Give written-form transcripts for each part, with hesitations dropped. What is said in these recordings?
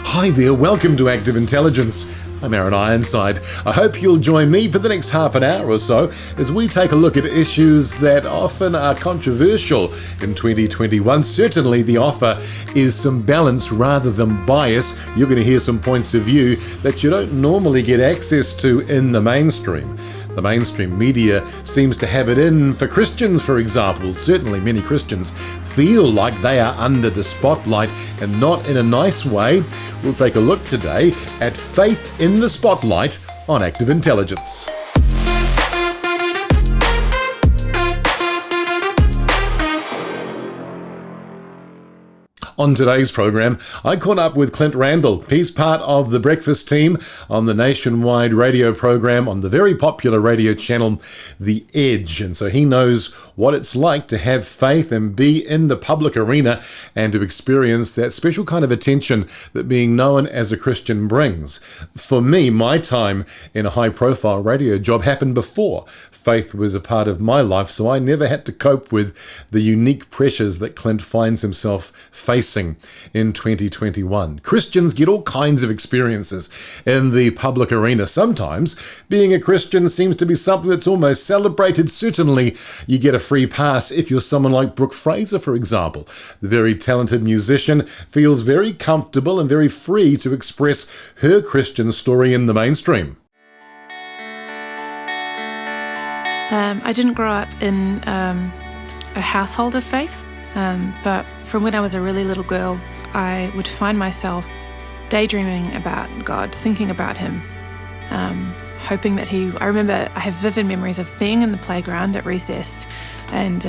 Hi there, welcome to Active Intelligence. I'm Aaron Ironside. I hope you'll join me for the next half an hour or so as we take a look at issues that often are controversial in 2021. Certainly the offer is some balance rather than bias. You're going to hear some points of view that you don't normally get access to in the mainstream. The mainstream media seems to have it in for Christians, for example. Certainly many Christians feel like they are under the spotlight and not in a nice way. We'll take a look today at faith in the spotlight on Active Intelligence. On today's program, I caught up with Clint Randall. He's part of the breakfast team on the nationwide radio program on the very popular radio channel, The Edge. And so he knows what it's like to have faith and be in the public arena and to experience that special kind of attention that being known as a Christian brings. For me, my time in a high-profile radio job happened before faith was a part of my life, so I never had to cope with the unique pressures that Clint finds himself facing in 2021. Christians get all kinds of experiences in the public arena. Sometimes being a Christian seems to be something that's almost celebrated. Certainly you get a free pass if you're someone like Brooke Fraser, for example. The very talented musician feels very comfortable and very free to express her Christian story in the mainstream. I didn't grow up in a household of faith, but from when I was a really little girl, I would find myself daydreaming about God, thinking about Him, hoping that I remember I have vivid memories of being in the playground at recess and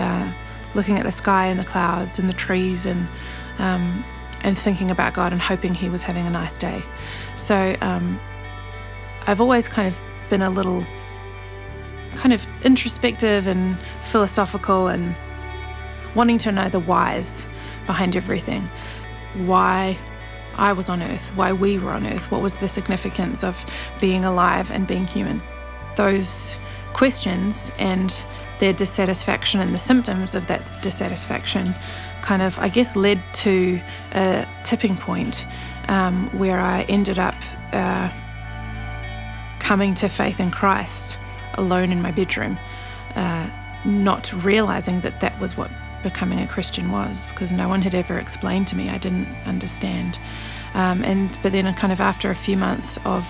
looking at the sky and the clouds and the trees and thinking about God and hoping He was having a nice day. So I've always kind of been a little kind of introspective and philosophical and wanting to know the whys behind everything. Why I was on earth, why we were on earth, what was the significance of being alive and being human. Those questions and their dissatisfaction and the symptoms of that dissatisfaction kind of, I guess, led to a tipping point where I ended up coming to faith in Christ alone in my bedroom, not realizing that that was what becoming a Christian was, because no one had ever explained to me. I didn't understand. But then kind of after a few months of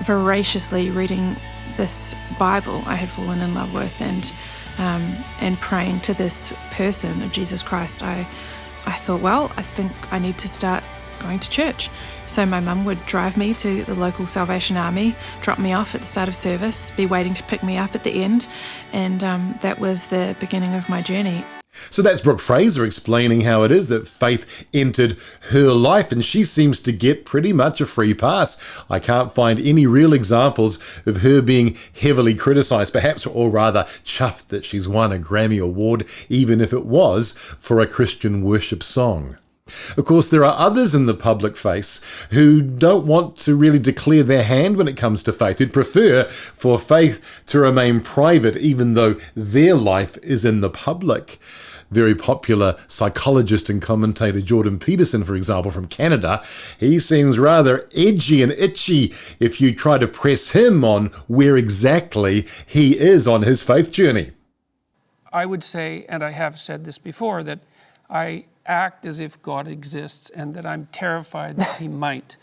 voraciously reading this Bible I had fallen in love with and praying to this person of Jesus Christ, I thought, well, I think I need to start going to church. So my mum would drive me to the local Salvation Army, drop me off at the start of service, be waiting to pick me up at the end, and that was the beginning of my journey. So that's Brooke Fraser explaining how it is that faith entered her life, and she seems to get pretty much a free pass. I can't find any real examples of her being heavily criticised, perhaps, or rather chuffed that she's won a Grammy Award, even if it was for a Christian worship song. Of course, there are others in the public face who don't want to really declare their hand when it comes to faith, who'd prefer for faith to remain private, even though their life is in the public. Very popular psychologist and commentator Jordan Peterson, for example, from Canada, he seems rather edgy and itchy if you try to press him on where exactly he is on his faith journey. I would say, and I have said this before, that I act as if God exists and that I'm terrified that He might.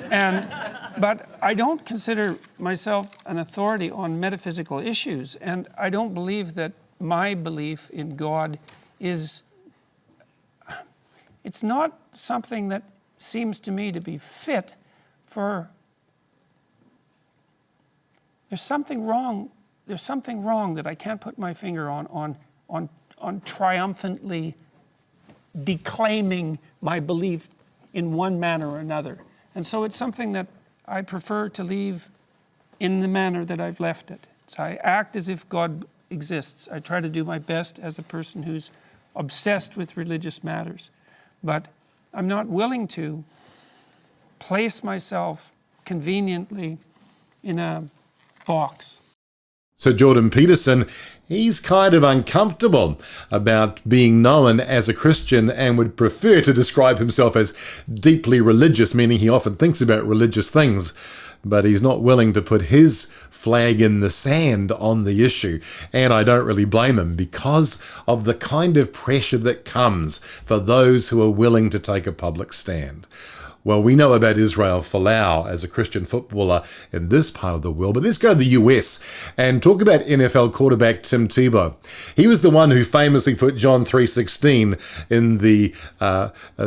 But I don't consider myself an authority on metaphysical issues, and I don't believe that my belief in God it's not something that seems to me to be fit for, there's something wrong that I can't put my finger on triumphantly declaiming my belief in one manner or another. And so it's something that I prefer to leave in the manner that I've left it. So I act as if God exists. I try to do my best as a person who's obsessed with religious matters. But I'm not willing to place myself conveniently in a box. So Jordan Peterson, he's kind of uncomfortable about being known as a Christian and would prefer to describe himself as deeply religious, meaning he often thinks about religious things, but he's not willing to put his flag in the sand on the issue. And I don't really blame him because of the kind of pressure that comes for those who are willing to take a public stand. Well, we know about Israel Folau as a Christian footballer in this part of the world, but let's go to the US and talk about NFL quarterback Tim Tebow. He was the one who famously put John 3:16 in the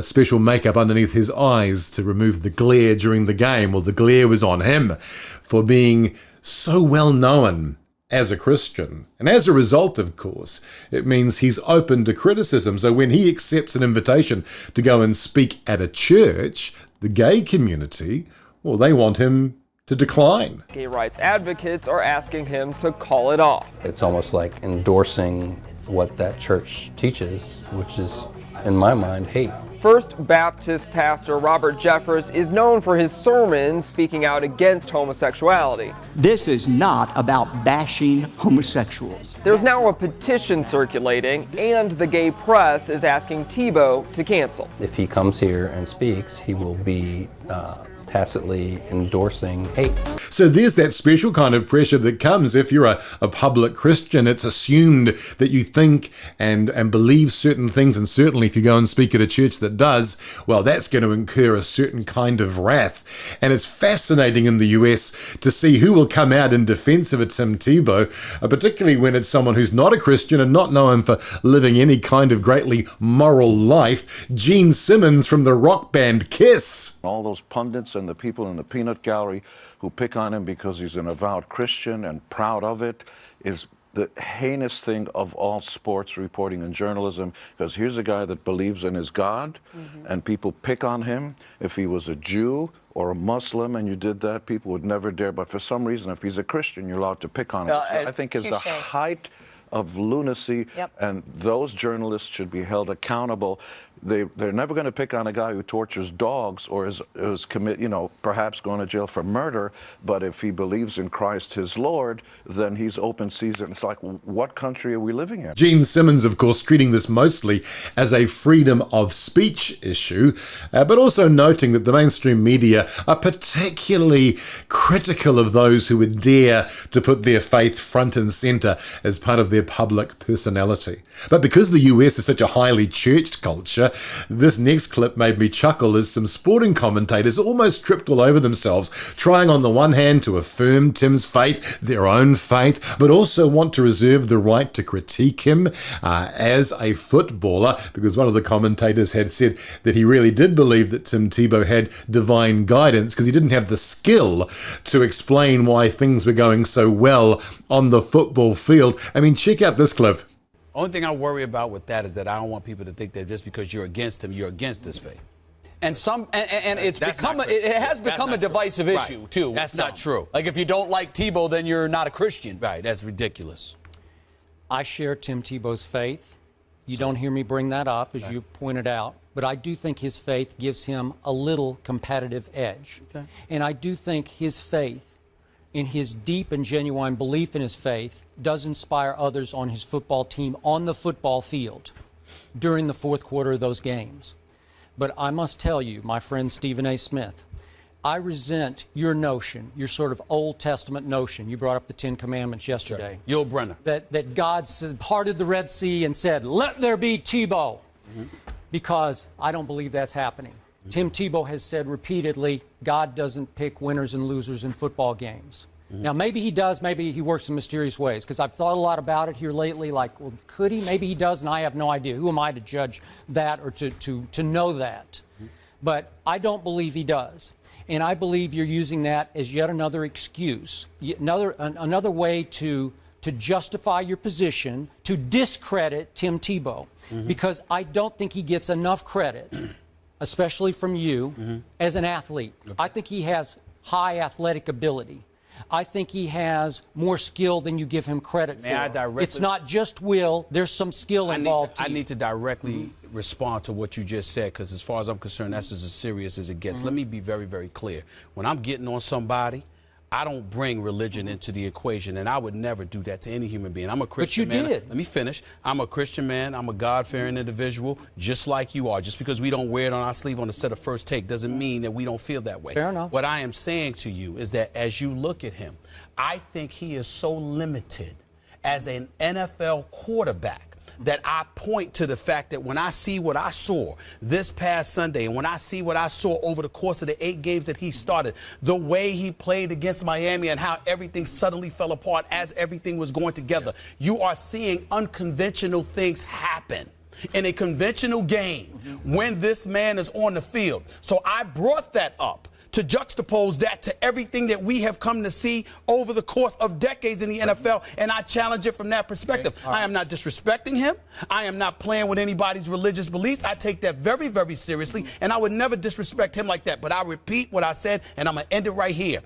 special makeup underneath his eyes to remove the glare during the game. Well, the glare was on him for being so well known as a Christian. And as a result, of course, it means he's open to criticism. So when he accepts an invitation to go and speak at a church, the gay community, well, they want him to decline. Gay rights advocates are asking him to call it off. It's almost like endorsing what that church teaches, which is, in my mind, hate. First Baptist pastor Robert Jeffers is known for his sermons speaking out against homosexuality. This is not about bashing homosexuals. There's now a petition circulating, and the gay press is asking Tebow to cancel. If he comes here and speaks, he will be tacitly endorsing hate. So there's that special kind of pressure that comes if you're a public Christian. It's assumed that you think and believe certain things, and certainly if you go and speak at a church that does, well, that's going to incur a certain kind of wrath. And it's fascinating in the US to see who will come out in defense of a Tim Tebow, particularly when it's someone who's not a Christian and not known for living any kind of greatly moral life. Gene Simmons from the rock band Kiss. All those pundits and the people in the peanut gallery who pick on him because he's an avowed Christian and proud of it is the heinous thing of all sports reporting and journalism, because here's a guy that believes in his God, and people pick on him. If he was a Jew or a Muslim and you did that, people would never dare. But for some reason, if he's a Christian, you're allowed to pick on him. I think is the height of lunacy, and those journalists should be held accountable. They're never going to pick on a guy who tortures dogs or is perhaps going to jail for murder. But if he believes in Christ his Lord, then he's open season. It's like, what country are we living in? Gene Simmons, of course, treating this mostly as a freedom of speech issue, but also noting that the mainstream media are particularly critical of those who would dare to put their faith front and center as part of their public personality. But because the US is such a highly churched culture, this next clip made me chuckle as some sporting commentators almost tripped all over themselves, trying on the one hand to affirm Tim's faith, their own faith, but also want to reserve the right to critique him as a footballer, because one of the commentators had said that he really did believe that Tim Tebow had divine guidance because he didn't have the skill to explain why things were going so well on the football field. I mean, check out this clip. Only thing I worry about with that is that I don't want people to think that just because you're against him, you're against this faith. And it has become a divisive issue too. That's not true. Like if you don't like Tebow, then you're not a Christian. Right. That's ridiculous. I share Tim Tebow's faith. You don't hear me bring that up, as you pointed out. But I do think his faith gives him a little competitive edge. Okay. And I do think his faith, in his deep and genuine belief in his faith, does inspire others on his football team on the football field during the fourth quarter of those games. But I must tell you, my friend Stephen A. Smith, I resent your notion, your sort of Old Testament notion. You brought up the Ten Commandments yesterday. Sure. Yul Brynner. That God parted the Red Sea and said, "Let there be Tebow," because I don't believe that's happening. Tim Tebow has said repeatedly, God doesn't pick winners and losers in football games. Now, maybe he does, maybe he works in mysterious ways, because I've thought a lot about it here lately, like, well, could he? Maybe he does, and I have no idea. Who am I to judge that or to know that? But I don't believe he does. And I believe you're using that as yet another excuse, another way to justify your position, to discredit Tim Tebow, because I don't think he gets enough credit, especially from you, as an athlete. Okay. I think he has high athletic ability. I think he has more skill than you give him credit for. It's not just will. There's some skill involved. I need to directly respond to what you just said, because as far as I'm concerned, that's as serious as it gets. Let me be very, very clear. When I'm getting on somebody, I don't bring religion into the equation, and I would never do that to any human being. I'm a Christian man. But you did. Let me finish. I'm a Christian man. I'm a God-fearing individual, just like you are. Just because we don't wear it on our sleeve on the set of First Take doesn't mean that we don't feel that way. Fair enough. What I am saying to you is that as you look at him, I think he is so limited as an NFL quarterback that I point to the fact that when I see what I saw this past Sunday, and when I see what I saw over the course of the 8 games that he started, the way he played against Miami and how everything suddenly fell apart as everything was going together, you are seeing unconventional things happen in a conventional game when this man is on the field. So I brought that up to juxtapose that to everything that we have come to see over the course of decades in the NFL, and I challenge it from that perspective. Okay. I am not disrespecting him. I am not playing with anybody's religious beliefs. I take that very, very seriously, and I would never disrespect him like that. But I repeat what I said, and I'm going to end it right here.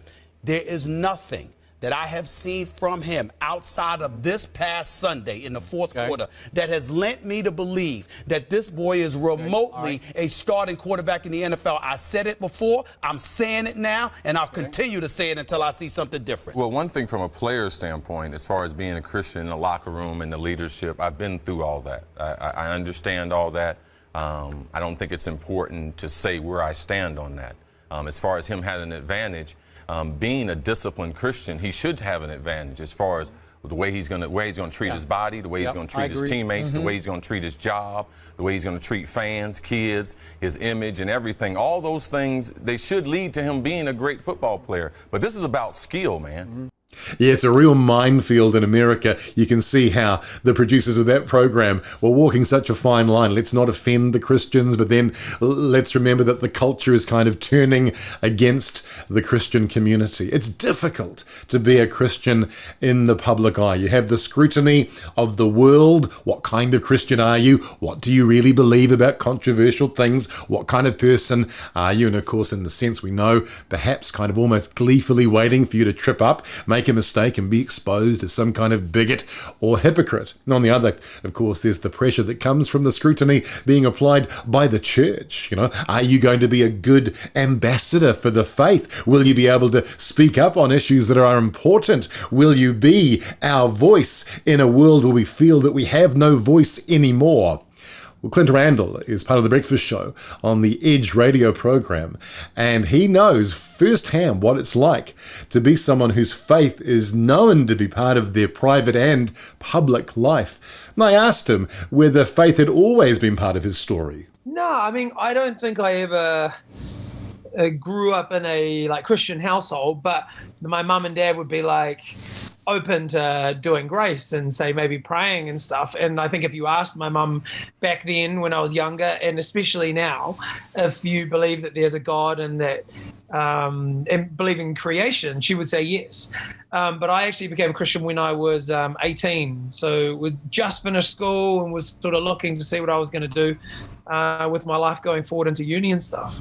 There is nothing that I have seen from him outside of this past Sunday in the fourth quarter that has lent me to believe that this boy is remotely a starting quarterback in the NFL. I said it before, I'm saying it now, and I'll continue to say it until I see something different. Well, one thing from a player's standpoint, as far as being a Christian in the locker room and the leadership, I've been through all that. I understand all that. I don't think it's important to say where I stand on that. As far as him having an advantage, being a disciplined Christian, he should have an advantage as far as the way he's going to treat his body, the way he's going to treat his teammates, the way he's going to treat his job, the way he's going to treat fans, kids, his image and everything. All those things, they should lead to him being a great football player. But this is about skill, man. Yeah, it's a real minefield in America. You can see how the producers of that program were walking such a fine line. Let's not offend the Christians, but then let's remember that the culture is kind of turning against the Christian community. It's difficult to be a Christian in the public eye. You have the scrutiny of the world. What kind of Christian are you? What do you really believe about controversial things? What kind of person are you? And of course, in the sense we know, perhaps kind of almost gleefully waiting for you to trip up, make a mistake and be exposed as some kind of bigot or hypocrite. And on the other, of course, there's the pressure that comes from the scrutiny being applied by the church. You know, are you going to be a good ambassador for the faith? Will you be able to speak up on issues that are important? Will you be our voice in a world where we feel that we have no voice anymore? Well, Clint Randall is part of the Breakfast Show on the Edge radio program, and he knows firsthand what it's like to be someone whose faith is known to be part of their private and public life. And I asked him whether faith had always been part of his story. No, I mean, I don't think I ever grew up in a Christian household, but my mum and dad would be open to doing grace and say maybe praying and stuff. And I think if you asked my mum back then when I was younger, and especially now, if you believe that there's a God and that and believe in creation, she would say yes. But I actually became a Christian when I was 18. So we just finished school and was sort of looking to see what I was going to do with my life going forward into uni and stuff.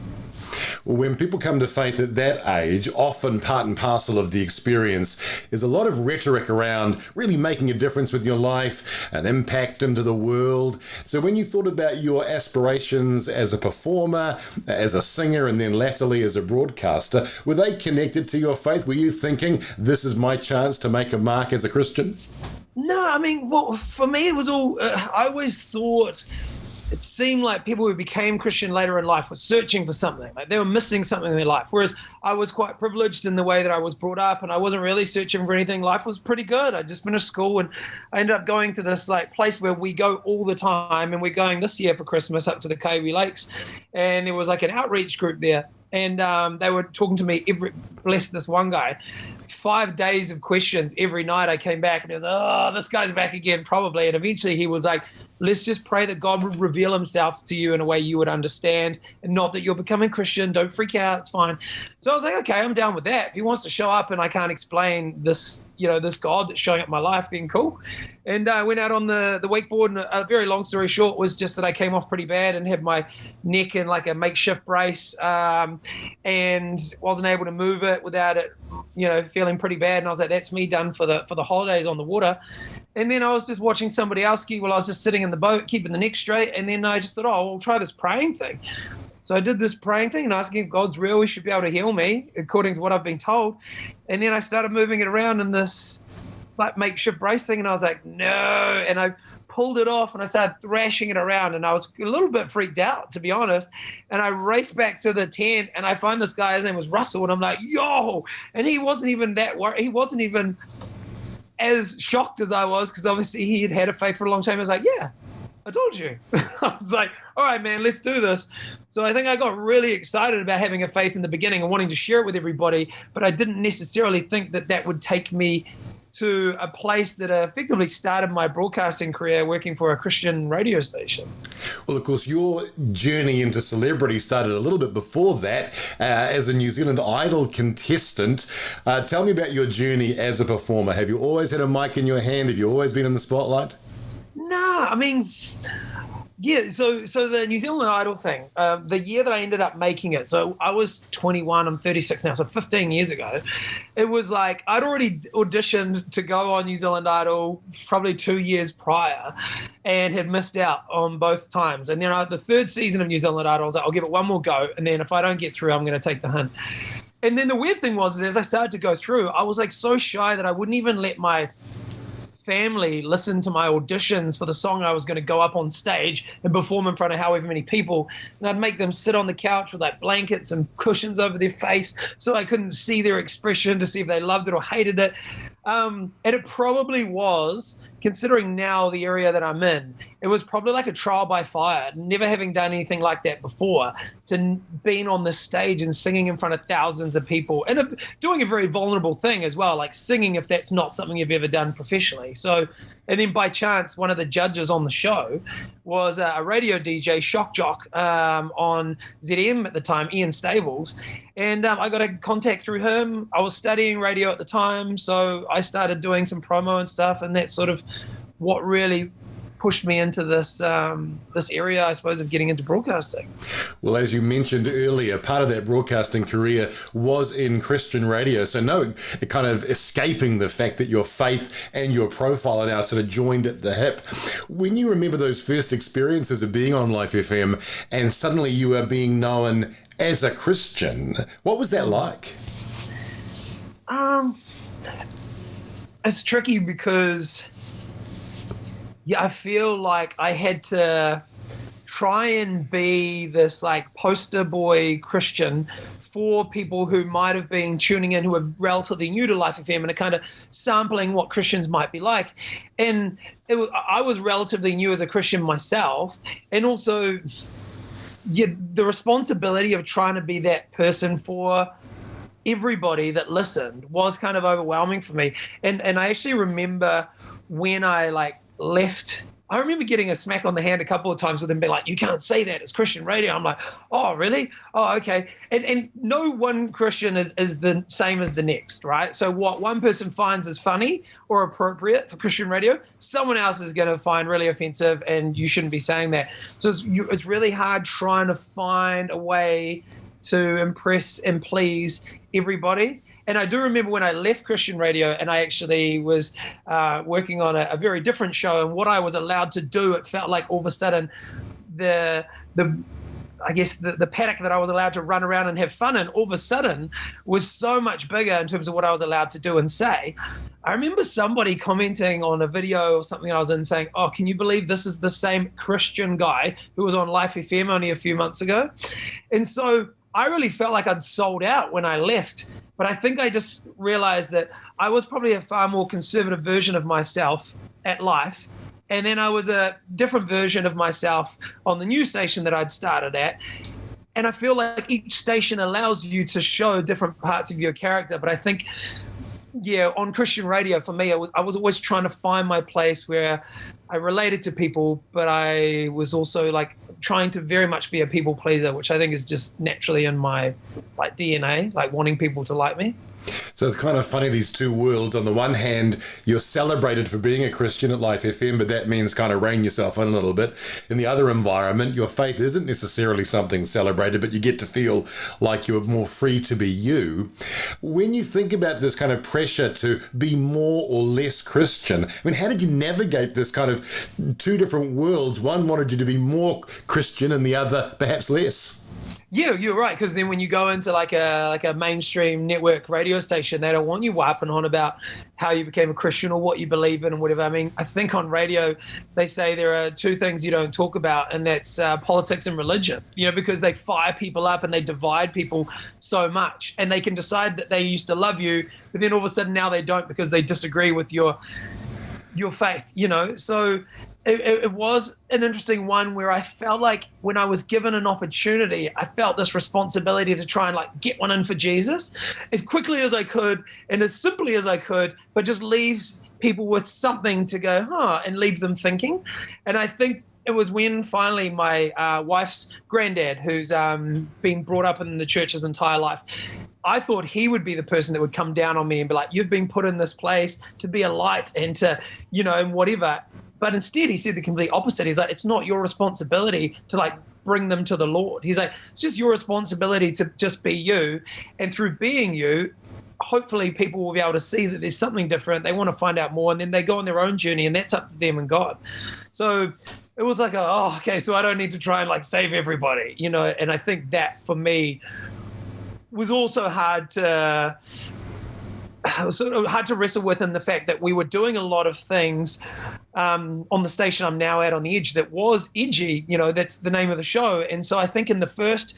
Well, when people come to faith at that age, often part and parcel of the experience is a lot of rhetoric around really making a difference with your life, an impact into the world. So when you thought about your aspirations as a performer, as a singer, and then latterly as a broadcaster, were they connected to your faith? Were you thinking, this is my chance to make a mark as a Christian? No, I mean, well, for me, it was all, I always thought, it seemed like people who became Christian later in life were searching for something, like they were missing something in their life. Whereas I was quite privileged in the way that I was brought up, and I wasn't really searching for anything. Life was pretty good. I just finished school, and I ended up going to this place where we go all the time, and we're going this year for Christmas up to the Kaiwi Lakes, and there was an outreach group there, and they were talking to me. Bless this one guy. 5 days of questions every night. I came back and he was oh, this guy's back again, probably. And eventually he was like, let's just pray that God would reveal himself to you in a way you would understand, and not that you're becoming Christian. Don't freak out. It's fine. So I was like, okay, I'm down with that. If he wants to show up and I can't explain this, this God that's showing up in my life, then cool. And I went out on the wakeboard, and a very long story short was just that I came off pretty bad and had my neck in a makeshift brace, and wasn't able to move it without it, feeling pretty bad. And I was like, that's me done for the holidays on the water. And then I was just watching somebody else ski while I was just sitting in the boat, keeping the neck straight. And then I just thought, we'll try this praying thing. So I did this praying thing and asking if God's real, he should be able to heal me according to what I've been told. And then I started moving it around in this like makeshift brace thing, and I was like, no. And I pulled it off and I started thrashing it around, and I was a little bit freaked out, to be honest. And I raced back to the tent and I find this guy, his name was Russell, and I'm like, yo. And he wasn't even that worried. He wasn't even as shocked as I was, because obviously he had had a faith for a long time. I was like, yeah, I told you. I was like, all right, man, let's do this. So I think I got really excited about having a faith in the beginning and wanting to share it with everybody, but I didn't necessarily think that that would take me to a place that effectively started my broadcasting career working for a Christian radio station. Well, of course, your journey into celebrity started a little bit before that as a New Zealand Idol contestant. Tell me about your journey as a performer. Have you always had a mic in your hand? Have you always been in the spotlight? No, I mean, yeah, so the New Zealand Idol thing, the year that I ended up making it, so I was 21, I'm 36 now, so 15 years ago, it was like I'd already auditioned to go on New Zealand Idol probably 2 years prior and had missed out on both times. And then the third season of New Zealand Idol, I was like, I'll give it one more go, and then if I don't get through, I'm going to take the hint. And then the weird thing was, is as I started to go through, I was like so shy that I wouldn't even let my family listen to my auditions for the song I was going to go up on stage and perform in front of however many people. And I'd make them sit on the couch with like blankets and cushions over their face so I couldn't see their expression to see if they loved it or hated it. And it probably was, considering now the area that I'm in, it was probably like a trial by fire, never having done anything like that before, to being on this stage and singing in front of thousands of people and doing a very vulnerable thing as well, like singing if that's not something you've ever done professionally. So, and then by chance, one of the judges on the show was a radio DJ, shock jock, on ZM at the time, Ian Stables. And I got a contact through him. I was studying radio at the time, so I started doing some promo and stuff, and that's sort of what really pushed me into this this area, I suppose, of getting into broadcasting. Well, as you mentioned earlier, part of that broadcasting career was in Christian radio, so no kind of escaping the fact that your faith and your profile are now sort of joined at the hip. When you remember those first experiences of being on Life FM and suddenly you are being known as a Christian, what was that like? It's tricky because I feel like I had to try and be this like poster boy Christian for people who might have been tuning in who are relatively new to Life FM and are kind of sampling what Christians might be like. And I was relatively new as a Christian myself, and also the responsibility of trying to be that person for everybody that listened was kind of overwhelming for me. And I actually remember when I left, I remember getting a smack on the hand a couple of times with them being like, you can't say that, it's Christian radio. I'm like, oh, really? Oh, okay. And no one Christian is the same as the next, right? So what one person finds is funny or appropriate for Christian radio, someone else is going to find really offensive, and you shouldn't be saying that. So it's really hard trying to find a way to impress and please everybody. And I do remember when I left Christian radio and I actually was working on a very different show, and what I was allowed to do, it felt like all of a sudden the paddock that I was allowed to run around and have fun in all of a sudden was so much bigger in terms of what I was allowed to do and say. I remember somebody commenting on a video or something I was in saying, oh, can you believe this is the same Christian guy who was on Life FM only a few months ago? And so I really felt like I'd sold out when I left. But I think I just realized that I was probably a far more conservative version of myself at Life. And then I was a different version of myself on the new station that I'd started at. And I feel like each station allows you to show different parts of your character. But I think, on Christian radio, for me, I was always trying to find my place where I related to people, but I was also trying to very much be a people pleaser, which I think is just naturally in my DNA, wanting people to like me. So it's kind of funny, these two worlds. On the one hand, you're celebrated for being a Christian at Life FM, but that means kind of rein yourself in a little bit. In the other environment, your faith isn't necessarily something celebrated, but you get to feel like you're more free to be you. When you think about this kind of pressure to be more or less Christian, I mean, how did you navigate this kind of two different worlds? One wanted you to be more Christian and the other perhaps less. Yeah, you're right. Because then when you go into like a mainstream network radio station, they don't want you wiping on about how you became a Christian or what you believe in or whatever. I mean, I think on radio they say there are two things you don't talk about, and that's politics and religion. Because they fire people up and they divide people so much, and they can decide that they used to love you, but then all of a sudden now they don't because they disagree with your faith. So. It was an interesting one where I felt like when I was given an opportunity, I felt this responsibility to try and like get one in for Jesus as quickly as I could and as simply as I could, but just leave people with something to go, and leave them thinking. And I think it was when finally my wife's granddad, who's been brought up in the church his entire life, I thought he would be the person that would come down on me and be like, you've been put in this place to be a light and to, and whatever. But instead, he said the complete opposite. He's like, it's not your responsibility to like bring them to the Lord. He's like, it's just your responsibility to just be you. And through being you, hopefully people will be able to see that there's something different. They want to find out more, and then they go on their own journey, and that's up to them and God. So it was like, okay, so I don't need to try and like save everybody, And I think that for me was also hard to wrestle with, in the fact that we were doing a lot of things on the station I'm now at on the Edge that was edgy, that's the name of the show. And so I think in the first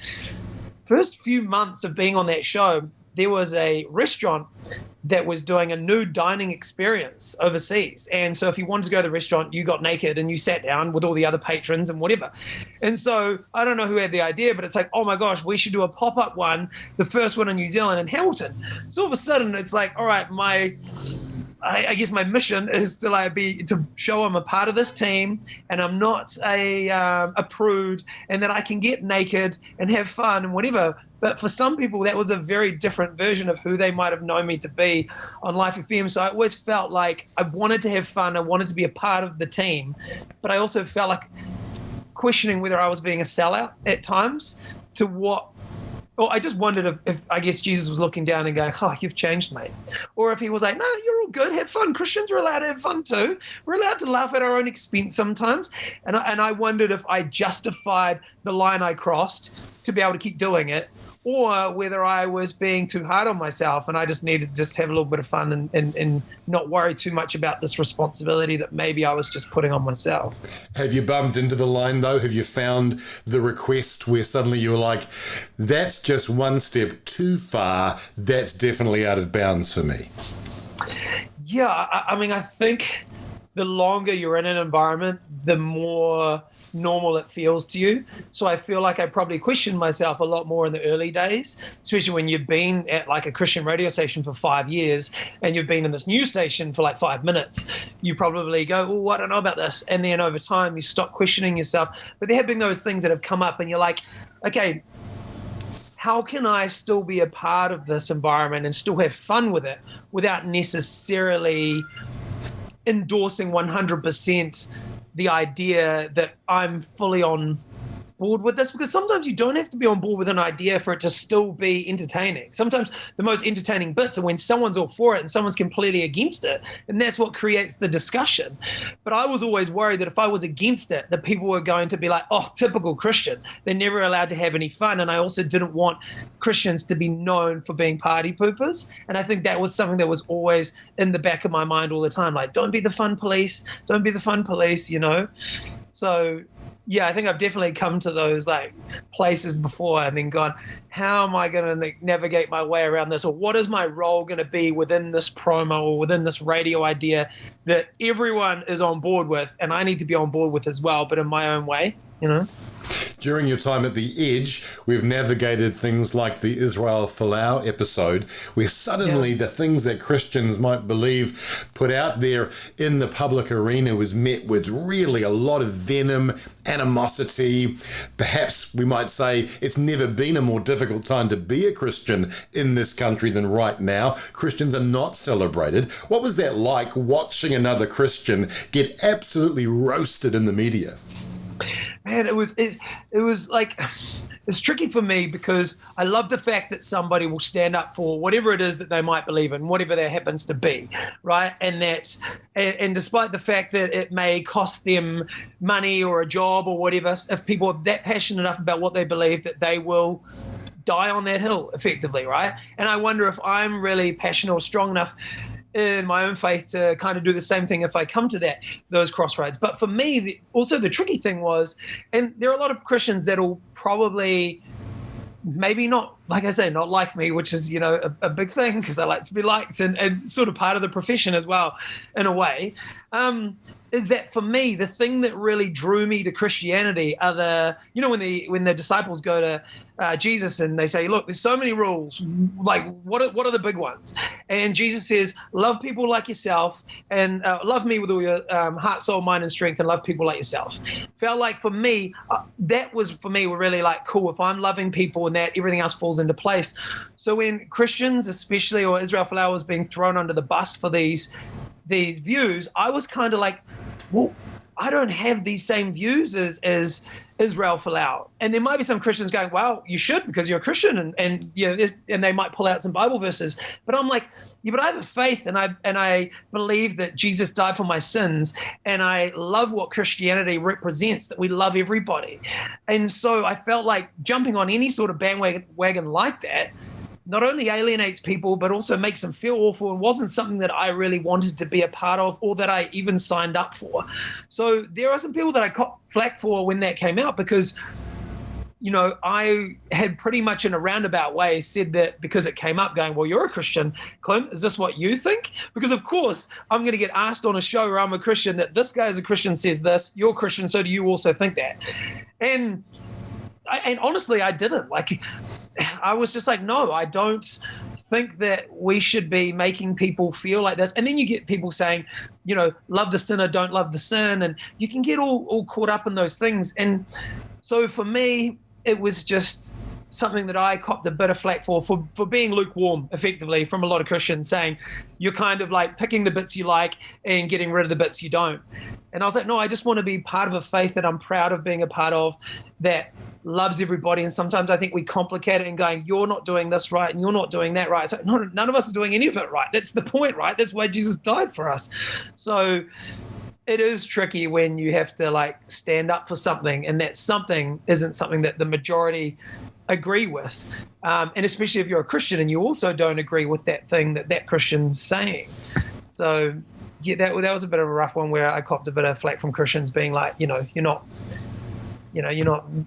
few months of being on that show, there was a restaurant that was doing a nude dining experience overseas. And so if you wanted to go to the restaurant, you got naked and you sat down with all the other patrons and whatever. And so I don't know who had the idea, but it's like, oh my gosh, we should do a pop-up one, the first one in New Zealand in Hamilton. So all of a sudden it's like, all right, I guess my mission is to show I'm a part of this team, and I'm not a prude, and that I can get naked and have fun and whatever. But for some people, that was a very different version of who they might have known me to be on Life FM. So I always felt like I wanted to have fun. I wanted to be a part of the team. But I also felt like questioning whether I was being a sellout at times to what. Or I just wondered if I guess Jesus was looking down and going, you've changed, mate. Or if he was like, no, you're all good, have fun. Christians are allowed to have fun too. We're allowed to laugh at our own expense sometimes. And I wondered if I justified the line I crossed to be able to keep doing it, or whether I was being too hard on myself and I just needed to just have a little bit of fun and not worry too much about this responsibility that maybe I was just putting on myself. Have you bumped into the line, though? Have you found the request where suddenly you were like, that's just one step too far, that's definitely out of bounds for me? Yeah, I mean, I think the longer you're in an environment, the more normal it feels to you. So I feel like I probably questioned myself a lot more in the early days, especially when you've been at like a Christian radio station for 5 years and you've been in this news station for like 5 minutes. You probably go, I don't know about this. And then over time you stop questioning yourself. But there have been those things that have come up and you're like, okay, how can I still be a part of this environment and still have fun with it without necessarily endorsing 100% the idea that I'm fully on board with this? Because sometimes you don't have to be on board with an idea for it to still be entertaining. Sometimes the most entertaining bits are when someone's all for it and someone's completely against it, and that's what creates the discussion. But I was always worried that if I was against it, that people were going to be like, typical Christian, they're never allowed to have any fun. And I also didn't want Christians to be known for being party poopers. And I think that was something that was always in the back of my mind all the time, like, don't be the fun police, So yeah, I think I've definitely come to those like places before and then gone, how am I going to navigate my way around this? Or what is my role going to be within this promo or within this radio idea that everyone is on board with and I need to be on board with as well, but in my own way, During your time at the Edge, we've navigated things like the Israel Folau episode, where suddenly the things that Christians might believe put out there in the public arena was met with really a lot of venom, animosity. Perhaps we might say it's never been a more difficult time to be a Christian in this country than right now. Christians are not celebrated. What was that like, watching another Christian get absolutely roasted in the media? Man, it was like, it's tricky for me because I love the fact that somebody will stand up for whatever it is that they might believe in, whatever that happens to be, right? And despite the fact that it may cost them money or a job or whatever, if people are that passionate enough about what they believe, that they will die on that hill effectively, right? And I wonder if I'm really passionate or strong enough in my own faith to kind of do the same thing if I come to those crossroads. But for me, also the tricky thing was, and there are a lot of Christians that'll probably maybe not, like I say, not like me, which is, a big thing because I like to be liked and sort of part of the profession as well, in a way, is that for me, the thing that really drew me to Christianity are when the disciples go to Jesus and they say, look, there's so many rules, like what are the big ones? And Jesus says, love people like yourself and love me with all your heart, soul, mind, and strength, and love people like yourself. Felt like for me, that was for me really like, cool, if I'm loving people and that, everything else falls into place. So when Christians, especially, or Israel Folau was being thrown under the bus for these views, I was kind of like, well, I don't have these same views as Israel Folau. And there might be some Christians going, well, you should because you're a Christian, and they might pull out some Bible verses. But I'm like, yeah, but I have a faith, and I believe that Jesus died for my sins, and I love what Christianity represents, that we love everybody. And so I felt like jumping on any sort of bandwagon like that not only alienates people, but also makes them feel awful and wasn't something that I really wanted to be a part of or that I even signed up for. So there are some people that I caught flack for when that came out because, I had pretty much in a roundabout way said that because it came up going, well, you're a Christian, Clint, is this what you think? Because of course I'm going to get asked on a show where I'm a Christian that this guy is a Christian says this, you're a Christian, so do you also think that? And honestly, I didn't. Like, I was just like, no, I don't think that we should be making people feel like this. And then you get people saying, love the sinner, don't love the sin. And you can get all caught up in those things. And so for me, it was just something that I copped a bit of flack for being lukewarm, effectively, from a lot of Christians saying you're kind of like picking the bits you like and getting rid of the bits you don't. And I was like, no, I just want to be part of a faith that I'm proud of being a part of, that loves everybody. And sometimes I think we complicate it and going, you're not doing this right and you're not doing that right. It's like, no, none of us are doing any of it right. That's the point, right? That's why Jesus died for us. So it is tricky when you have to like stand up for something and that something isn't something that the majority agree with. And especially if you're a Christian and you also don't agree with that thing that Christian's saying. So yeah, that was a bit of a rough one where I copped a bit of flack from Christians being like, you're not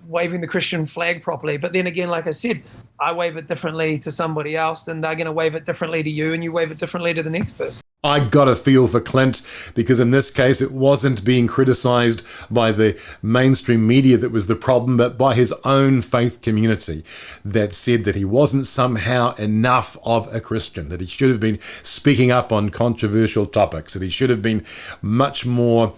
waving the Christian flag properly. But then again, like I said, I wave it differently to somebody else and they're going to wave it differently to you and you wave it differently to the next person. I got a feel for Clint because in this case it wasn't being criticised by the mainstream media that was the problem, but by his own faith community that said that he wasn't somehow enough of a Christian, that he should have been speaking up on controversial topics, that he should have been much more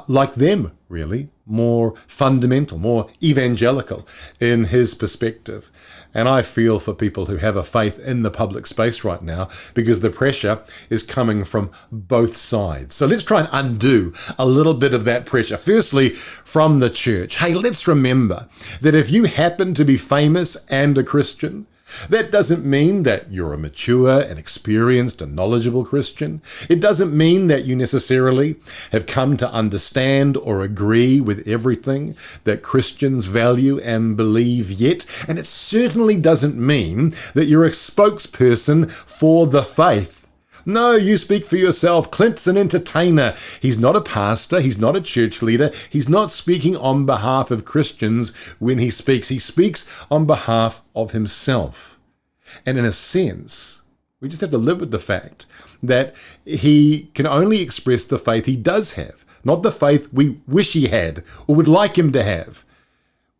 like them, really, more fundamental, more evangelical in his perspective. And I feel for people who have a faith in the public space right now because the pressure is coming from both sides. So let's try and undo a little bit of that pressure. Firstly, from the church. Hey, let's remember that if you happen to be famous and a Christian, that doesn't mean that you're a mature and experienced and knowledgeable Christian. It doesn't mean that you necessarily have come to understand or agree with everything that Christians value and believe yet. And it certainly doesn't mean that you're a spokesperson for the faith. No, you speak for yourself. Clint's an entertainer. He's not a pastor. He's not a church leader. He's not speaking on behalf of Christians when he speaks. He speaks on behalf of himself. And in a sense, we just have to live with the fact that he can only express the faith he does have, not the faith we wish he had or would like him to have.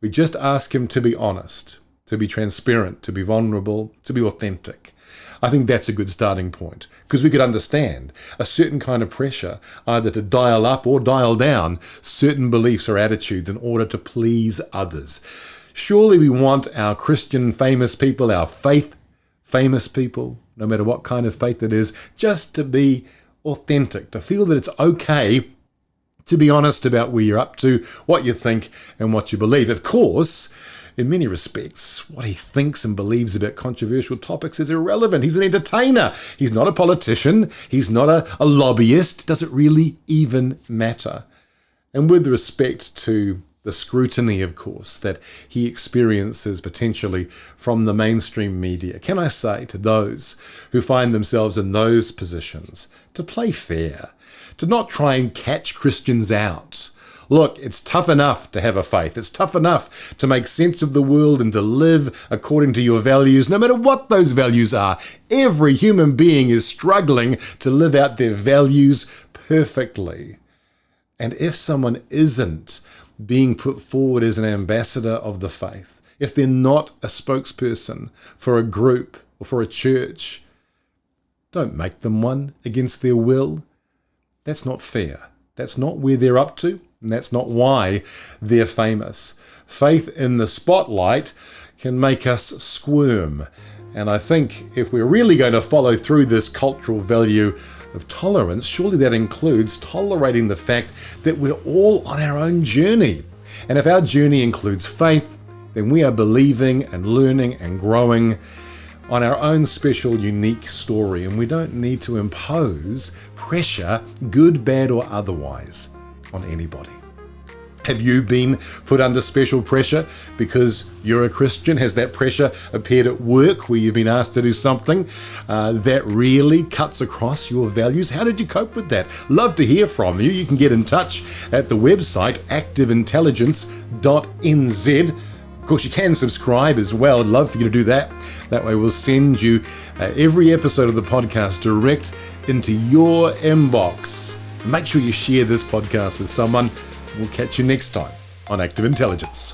We just ask him to be honest, to be transparent, to be vulnerable, to be authentic. I think that's a good starting point because we could understand a certain kind of pressure either to dial up or dial down certain beliefs or attitudes in order to please others. Surely we want our Christian famous people, our faith famous people, no matter what kind of faith it is, just to be authentic, to feel that it's okay to be honest about where you're up to, what you think, and what you believe. Of course, in many respects, what he thinks and believes about controversial topics is irrelevant. He's an entertainer. He's not a politician. He's not a lobbyist. Does it really even matter? And with respect to the scrutiny, of course, that he experiences potentially from the mainstream media, can I say to those who find themselves in those positions to play fair, to not try and catch Christians out. Look, it's tough enough to have a faith. It's tough enough to make sense of the world and to live according to your values, no matter what those values are. Every human being is struggling to live out their values perfectly. And if someone isn't being put forward as an ambassador of the faith, if they're not a spokesperson for a group or for a church, don't make them one against their will. That's not fair. That's not where they're up to, and that's not why they're famous. Faith in the spotlight can make us squirm. And I think if we're really going to follow through this cultural value of tolerance, surely that includes tolerating the fact that we're all on our own journey. And if our journey includes faith, then we are believing and learning and growing on our own special, unique story, and we don't need to impose pressure, good, bad, or otherwise, on anybody. Have you been put under special pressure because you're a Christian? Has that pressure appeared at work where you've been asked to do something that really cuts across your values? How did you cope with that? Love to hear from you. You can get in touch at the website activeintelligence.nz. Of course, you can subscribe as well. I'd love for you to do that. That way we'll send you every episode of the podcast direct into your inbox. Make sure you share this podcast with someone. We'll catch you next time on Active Intelligence.